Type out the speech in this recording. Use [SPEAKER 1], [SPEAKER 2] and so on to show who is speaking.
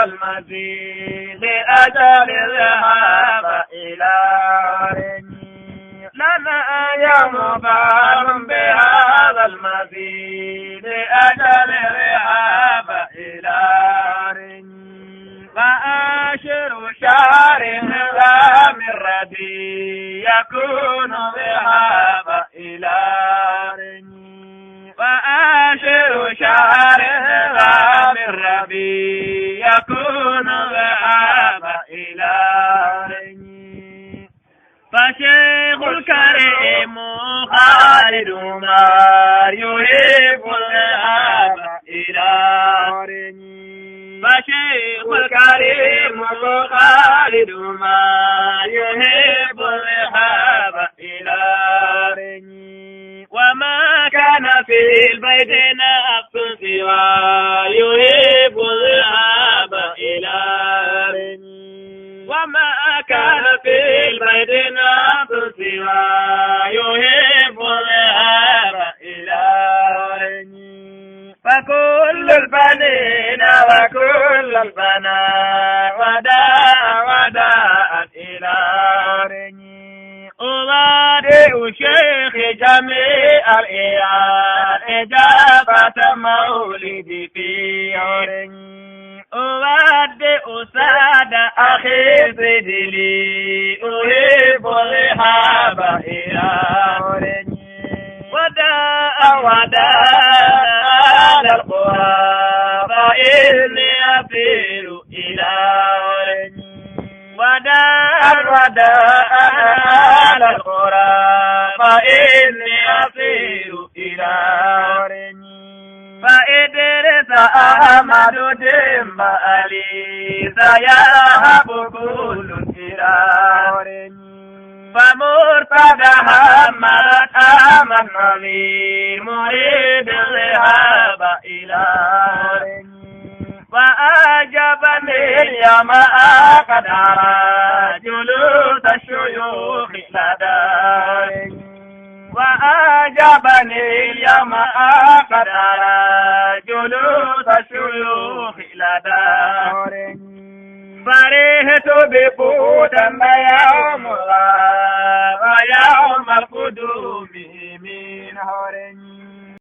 [SPEAKER 1] المزيد لأجل الذهاب إلى رني لنا يوم فار بهذا المزيد لأجل الذهاب إلى رني فآشر شهر النظام الردي يكون ذهاب إلى رني فآشر شهر النظام الربي يكون ذهاب إلى رني فشيخ الكريم خالد عمر يحب الذهاب إلى رني فشيخ الكريم خالد عمر يحب الذهاب إلى رني وما كان في البيت نفس سوى يحب الذهاب إلى رني وما كان في البيت نفس سوى يحب الذهاب إلى رني فكل البنين وكل البنات وداء إلى رني أضادئ شيخ جميع الإيان إجابة مولدي في رني أودئ ساد أخي سدلي أحب الذهاب إلى رني وداء على القرى فإني أسير إلى رني وداء على القرى فإني أسير إلى رني فإدرس أحمد دم علي سيهب كل إلى رني فمرتدى محمد أحمد نبي مريد الذهاب إلى رني فأعجبني اليوم قد أرى جلوس الشيوخ لدى رني وأعجبني اليوم قد أرى جلوس الشيوخ لدى رني فرحت بفوتن يوم الله ويوم القدوم من هرني